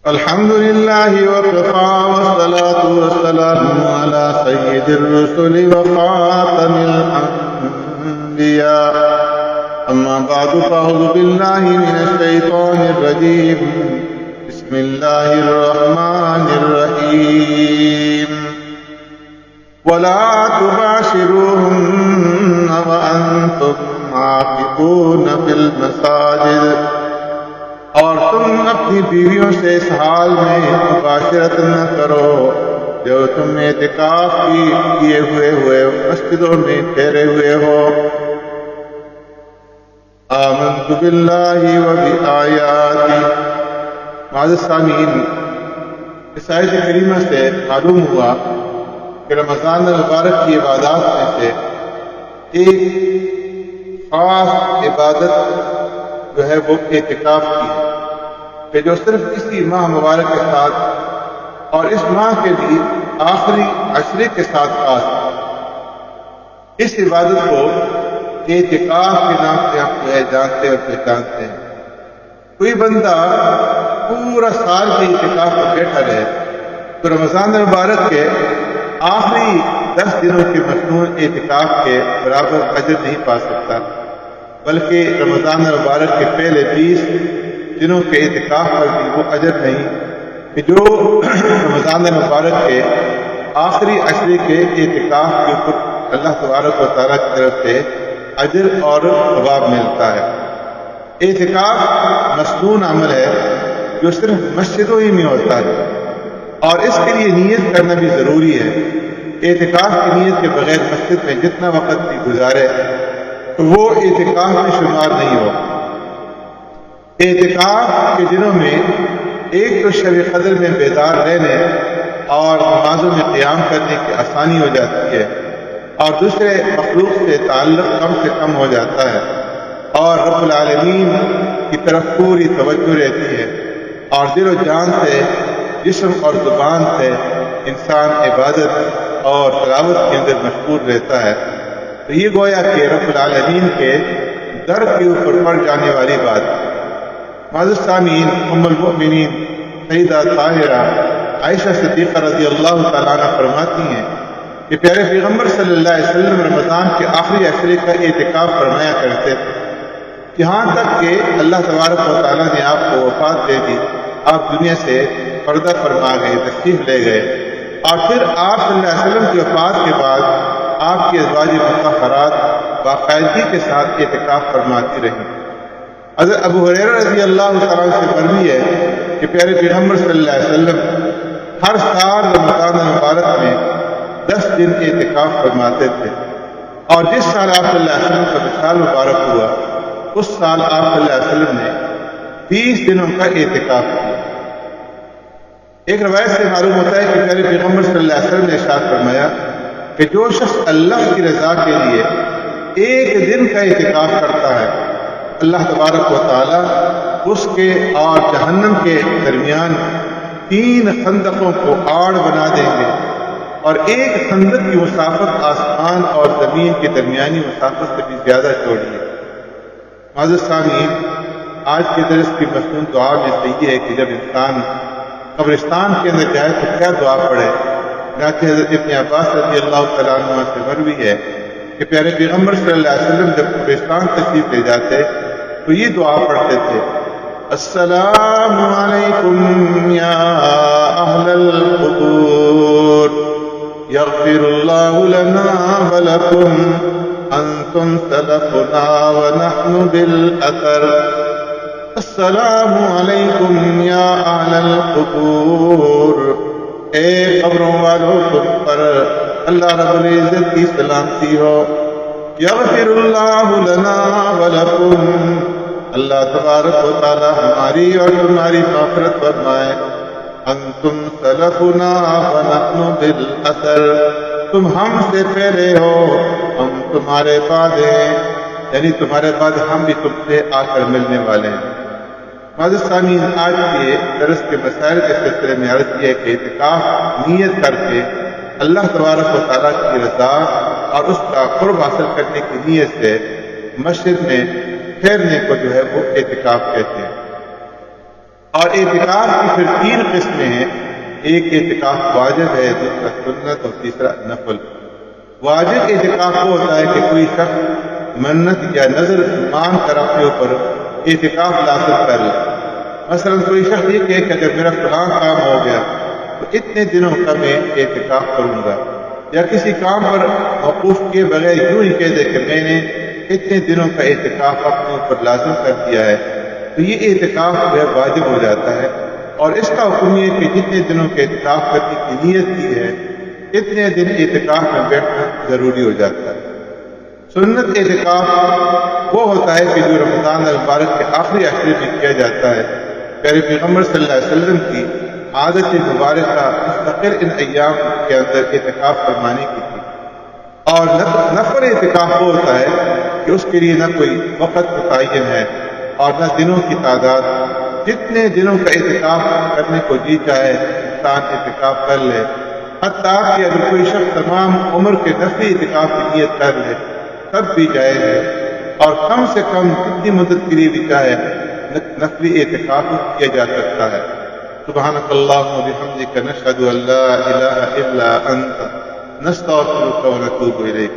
الحمد لله وكفى والصلاة والسلام على سيد الرسل وخاتم الأنبياء أما بعد فأعوذ بالله من الشيطان الرجيم بسم الله الرحمن الرحيم ولا تباشروهن وأنتم عاكفون في المساجد، اور تم اپنی بیویوں سے اس حال میں مباشرت نہ کرو جو تم اعتکاف کیے ہوئے مسجدوں میں ٹھہرے ہوئے ہو۔ آمنت باللہ و بآیاتی۔ معزز سامعین، اس آیت کریمہ سے معلوم ہوا کہ رمضان المبارک کی عبادات میں سے ایک خاص عبادت جو ہے وہ اعتکاف کی ہے، کہ جو صرف اسی ماہ مبارک کے ساتھ اور اس ماہ کے بھی آخری عشرے کے ساتھ خاص ہے۔ اس عبادت کو اعتکاف کے نام سے ہم جو ہے جانتے اور پہچانتے ہیں۔ کوئی بندہ پورا سال کے اعتکاف پر بیٹھا رہے تو رمضان المبارک کے آخری 10 دنوں کے مصنوع اعتکاف کے برابر اجر نہیں پا سکتا، بلکہ رمضان المبارک کے پہلے 20 دنوں کے اعتکاف پر بھی وہ اجر نہیں کہ جو رمضان المبارک کے آخری عشرے کے اعتکاف کے اوپر اللہ تبارک و تعالیٰ کی طرف سے اجر اور ثواب ملتا ہے۔ اعتکاف مصنون عمل ہے جو صرف مسجدوں ہی میں ہوتا ہے، اور اس کے لیے نیت کرنا بھی ضروری ہے۔ اعتکاف کی نیت کے بغیر مسجد میں جتنا وقت بھی گزارے تو وہ اعتکاف میں شمار نہیں ہو۔ اعتکاف کے دنوں میں ایک تو شب قدر میں بیدار رہنے اور نمازوں میں قیام کرنے کی آسانی ہو جاتی ہے، اور دوسرے مخلوق سے تعلق کم سے کم ہو جاتا ہے، اور رب العالمین کی طرف پوری توجہ رہتی ہے، اور دل و جان سے، جسم اور زبان سے انسان عبادت اور تلاوت کے اندر مشغول رہتا ہے۔ تو یہ گویا کہ رب العالمین کے در کے اوپر پڑ جانے والی بات ہے۔ معزز سامعین، ام المؤمنین سیدہ طاہرہ عائشہ صدیقہ رضی اللہ تعالیٰ عنہ فرماتی ہیں کہ پیارے پیغمبر صلی اللہ علیہ وسلم رمضان کے آخری عشرے کا اعتکاف فرمایا کرتے تھے، یہاں تک کہ اللہ تبارک و تعالیٰ نے آپ کو وفات دے دی، آپ دنیا سے پردہ فرما گئے، تشریف لے گئے، اور پھر آپ صلی اللہ علیہ وسلم کی وفات کے بعد آپ کی ازواج مطہرات باقاعدگی کے ساتھ اعتکاف فرماتی رہیں۔ حضرت ابو ہریرہ رضی اللہ تعالیٰ سے مروی ہے کہ پیارے پیغمبر صلی اللہ علیہ وسلم ہر سال رمضان المبارک میں 10 دن اعتکاف فرماتے تھے، اور جس سال آپ صلی اللہ علیہ وسلم کا وصال مبارک ہوا اس سال آپ صلی اللہ علیہ وسلم نے 20 دنوں کا اعتکاف کیا۔ ایک روایت سے معلوم ہوتا ہے کہ پیارے پیغمبر صلی اللہ علیہ وسلم نے ارشاد فرمایا کہ جو شخص اللہ کی رضا کے لیے ایک دن کا اعتکاف کرتا ہے، اللہ تبارک و تعالیٰ اس کے اور جہنم کے درمیان 3 خندقوں کو آڑ بنا دیں گے، اور ایک خندق کی مسافت آسمان اور زمین کے درمیانی مسافت سے بھی زیادہ چوڑی ہے۔ معزز سامعین، آج کے درس کی مصنون دعا میں سے یہ ہے کہ جب انسان قبرستان کے اندر جائے تو کیا دعا پڑھے۔ جناب حضرت ابن عباس رضی اللہ تعالیٰ عنہ سے مروی ہے کہ پیارے پیغمبر صلی اللہ علیہ وسلم جب قبرستان تشریف لے جاتے تو یہ دعا پڑھتے تھے: السلام علیکم یا اہل القبور یغفر اللہ لنا ولکم انتم سلفنا ونحن بالاثر۔ السلام علیکم یا اہل القبور، اے قبروں والوں تم پر اللہ رب العزت کی سلامتی ہو۔ یغفر اللہ لنا ولکم، اللہ تبارک و تعالی ہماری اور تمہاری مغفرت فرمائے۔ انتم سلفنا ونحن بالاثر، تم ہم سے پہلے ہو، ہم تمہارے بعد ہیں، یعنی تمہارے بعد ہم بھی تم سے آ کر ملنے والے ہیں۔ معزز سامعین، آج کے درس کے مسائل کے سلسلے میں عرض یہ ہے کہ اعتکاف نیت کر کے اللہ تبارک و تعالیٰ کی رضا اور اس کا قرب حاصل کرنے کی نیت سے مسجد میں ٹھہرنے کو جو ہے وہ اعتکاف کہتے ہیں۔ اور اعتکاف کی پھر 3 قسمیں ہیں. ایک اعتکاف واجب ہے، دوسرا سنت اور تیسرا نفل. واجب اعتکاف وہ ہوتا ہے کہ کوئی شخص منت یا نظر مان کر اپنے اوپر اعتکاف لازم کر لے. مثلا کوئی شخص یہ کہے کہ اگر میرا فلاں کام ہو گیا تو اتنے دنوں کا میں اعتکاف کروں گا، یا کسی کام پر موقوف کیے بغیر یوں ہی کہہ دے کہ میں نے اتنے دنوں کا اعتکاف اپنے اوپر لازم کر دیا ہے، تو یہ اعتکاف جو ہے واجب ہو جاتا ہے. اور اس کا حکم یہ ہے کہ جتنے دنوں کے اعتکاف کرنے کی نیت کی ہے اتنے دن اعتکاف میں بیٹھنا ضروری ہو جاتا ہے. سنت اعتکاف وہ ہوتا ہے کہ جو رمضان المبارک کے آخری عشرے میں کیا جاتا ہے. پیارے پیغمبر صلی اللہ علیہ وسلم کی عادت مبارکہ مستقل ان ایام کے اندر اعتکاف فرمانے کی تھی. اور نفل اعتکاف وہ ہوتا ہے کہ اس کے لیے نہ کوئی وقت متعین ہے اور نہ دنوں کی تعداد. جتنے دنوں کا اعتکاف کرنے کو جی چاہے انسان اعتکاف کر لے، حتیٰ کہ اگر کوئی شخص تمام عمر کے نفلی اعتکاف کی نیت کر لے تب بھی جائز ہے. اور کم سے کم جتنی مدت کے لیے بھی چاہے نفلی اعتکاف کیا جا سکتا ہے. سبحانک اللہم و بحمدک نشہد ان لا الہ الا انت نستغفرک و نتوب الیک.